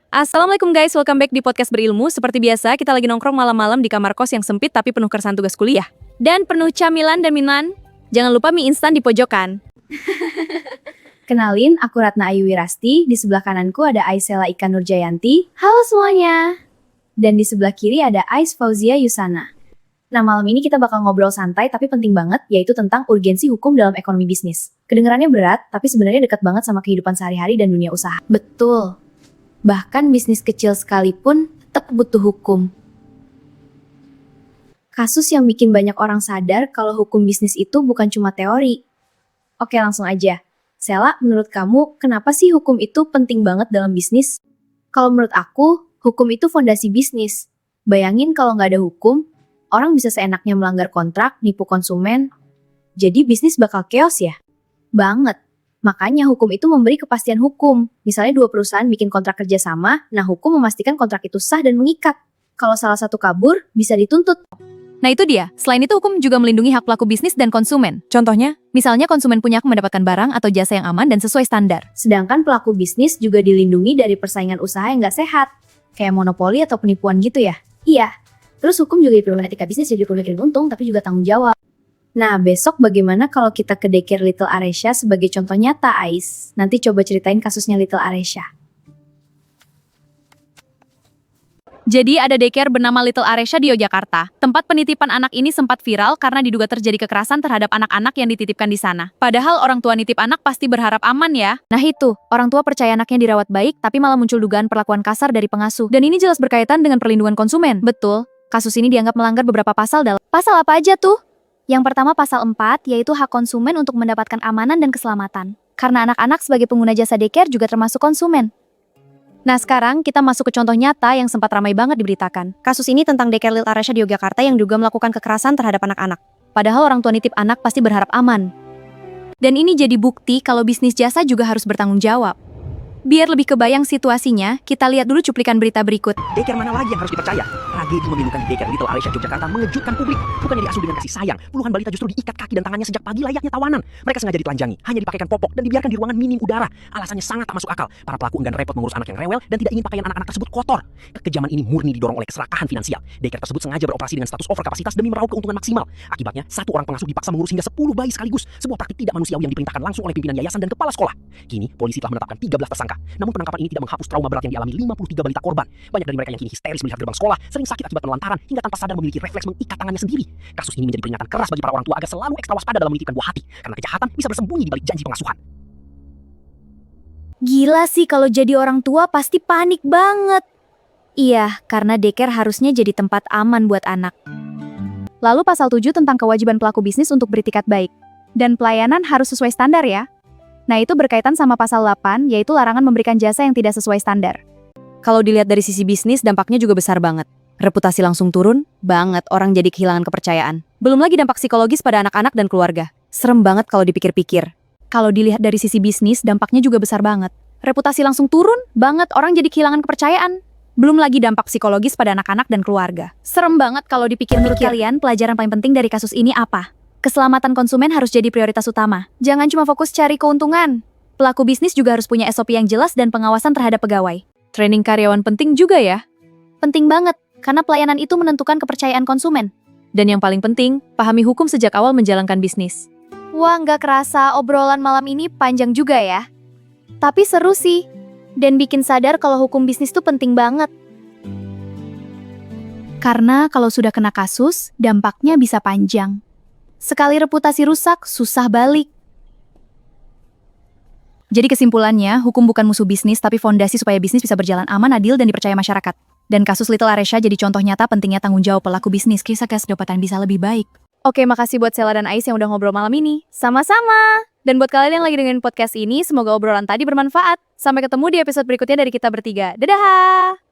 Assalamualaikum guys, welcome back di podcast berilmu. Seperti biasa, kita lagi nongkrong malam-malam di kamar kos yang sempit tapi penuh keresahan tugas kuliah. Dan penuh camilan dan minuman. Jangan lupa mie instan di pojokan. Kenalin, aku Ratna Ayu Wirasti. Di sebelah kananku ada Aisela Ika Nurjayanti. Halo semuanya. Dan di sebelah kiri ada Ais Fauzia Yusana. Nah, malam ini kita bakal ngobrol santai tapi penting banget, yaitu tentang urgensi hukum dalam ekonomi bisnis. Kedengarannya berat, tapi sebenarnya dekat banget sama kehidupan sehari-hari dan dunia usaha. Betul. Bahkan bisnis kecil sekalipun tetap butuh hukum. Kasus yang bikin banyak orang sadar kalau hukum bisnis itu bukan cuma teori. Oke, langsung aja. Sela, menurut kamu, kenapa sih hukum itu penting banget dalam bisnis? Kalau menurut aku, hukum itu fondasi bisnis. Bayangin kalau nggak ada hukum, orang bisa seenaknya melanggar kontrak, nipu konsumen. Jadi bisnis bakal chaos ya? Banget. Makanya hukum itu memberi kepastian hukum. Misalnya dua perusahaan bikin kontrak kerja sama, nah hukum memastikan kontrak itu sah dan mengikat. Kalau salah satu kabur, bisa dituntut. Nah itu dia, selain itu hukum juga melindungi hak pelaku bisnis dan konsumen. Contohnya, misalnya konsumen punya hak mendapatkan barang atau jasa yang aman dan sesuai standar. Sedangkan pelaku bisnis juga dilindungi dari persaingan usaha yang nggak sehat. Kayak monopoli atau penipuan gitu ya? Iya. Terus hukum juga diperlukan etika bisnis, jadi perlu mikirin untung tapi juga tanggung jawab. Nah, besok bagaimana kalau kita ke daycare Little Aresha sebagai contoh nyata, Ais? Nanti coba ceritain kasusnya Little Aresha. Jadi ada daycare bernama Little Aresha di Yogyakarta. Tempat penitipan anak ini sempat viral karena diduga terjadi kekerasan terhadap anak-anak yang dititipkan di sana. Padahal orang tua nitip anak pasti berharap aman ya. Nah itu, orang tua percaya anaknya dirawat baik, tapi malah muncul dugaan perlakuan kasar dari pengasuh. Dan ini jelas berkaitan dengan perlindungan konsumen. Betul, kasus ini dianggap melanggar beberapa pasal dalam... Pasal apa aja tuh? Yang pertama pasal 4, yaitu hak konsumen untuk mendapatkan amanan dan keselamatan. Karena anak-anak sebagai pengguna jasa daycare juga termasuk konsumen. Nah sekarang kita masuk ke contoh nyata yang sempat ramai banget diberitakan. Kasus ini tentang daycare Little Aresha di Yogyakarta yang juga melakukan kekerasan terhadap anak-anak. Padahal orang tua nitip anak pasti berharap aman. Dan ini jadi bukti kalau bisnis jasa juga harus bertanggung jawab. Biar lebih kebayang situasinya, kita lihat dulu cuplikan berita berikut. Daycare mana lagi yang harus dipercaya? Tragedi memilukan di daycare Little Aresha Yogyakarta mengejutkan publik. Bukannya diasuh dengan kasih sayang, puluhan balita justru diikat kaki dan tangannya sejak pagi layaknya tawanan. Mereka sengaja ditelanjangi, hanya dipakaikan popok dan dibiarkan di ruangan minim udara. Alasannya sangat tak masuk akal. Para pelaku enggan repot mengurus anak yang rewel dan tidak ingin pakaian anak-anak tersebut kotor. Kekejaman ini murni didorong oleh keserakahan finansial. Daycare tersebut sengaja beroperasi dengan status overkapasitas demi meraup keuntungan maksimal. Akibatnya, satu orang pengasuh dipaksa mengurus hingga 10 bayi sekaligus. Sebuah praktik tidak manusiawi yang diperintahkan langsung oleh pimpinan yayasan dan kepala sekolah. Kini, polisi telah menetapkan 13 tersangka. Namun penangkapan ini tidak menghapus trauma berat yang dialami 53 balita korban. Banyak dari mereka yang kini histeris melihat gerbang sekolah, sering sakit akibat penelantaran, hingga tanpa sadar memiliki refleks mengikat tangannya sendiri. Kasus ini menjadi peringatan keras bagi para orang tua agar selalu ekstra waspada dalam menitipkan buah hati, karena kejahatan bisa bersembunyi di balik janji pengasuhan. Gila sih kalau jadi orang tua pasti panik banget. Iya, karena daycare harusnya jadi tempat aman buat anak. Lalu pasal 7 tentang kewajiban pelaku bisnis untuk beritikat baik. Dan pelayanan harus sesuai standar ya. Nah itu berkaitan sama pasal 8, yaitu larangan memberikan jasa yang tidak sesuai standar. Kalau dilihat dari sisi bisnis, dampaknya juga besar banget. Reputasi langsung turun, banget orang jadi kehilangan kepercayaan. Belum lagi dampak psikologis pada anak-anak dan keluarga. Serem banget kalau dipikir-pikir. Kalau dilihat dari sisi bisnis, dampaknya juga besar banget. Reputasi langsung turun, banget orang jadi kehilangan kepercayaan. Belum lagi dampak psikologis pada anak-anak dan keluarga. Serem banget kalau dipikir-pikir. Menurut kalian, pelajaran paling penting dari kasus ini apa? Keselamatan konsumen harus jadi prioritas utama. Jangan cuma fokus cari keuntungan. Pelaku bisnis juga harus punya SOP yang jelas dan pengawasan terhadap pegawai. Training karyawan penting juga ya. Penting banget, karena pelayanan itu menentukan kepercayaan konsumen. Dan yang paling penting, pahami hukum sejak awal menjalankan bisnis. Wah, nggak kerasa obrolan malam ini panjang juga ya. Tapi seru sih. Dan bikin sadar kalau hukum bisnis itu penting banget. Karena kalau sudah kena kasus, dampaknya bisa panjang. Sekali reputasi rusak, susah balik. Jadi kesimpulannya, hukum bukan musuh bisnis, tapi fondasi supaya bisnis bisa berjalan aman, adil, dan dipercaya masyarakat. Dan kasus Little Aresha jadi contoh nyata pentingnya tanggung jawab pelaku bisnis, kisah kedapatan bisa lebih baik. Oke, makasih buat Sela dan Ais yang udah ngobrol malam ini. Sama-sama! Dan buat kalian yang lagi dengerin podcast ini, semoga obrolan tadi bermanfaat. Sampai ketemu di episode berikutnya dari kita bertiga. Dadah!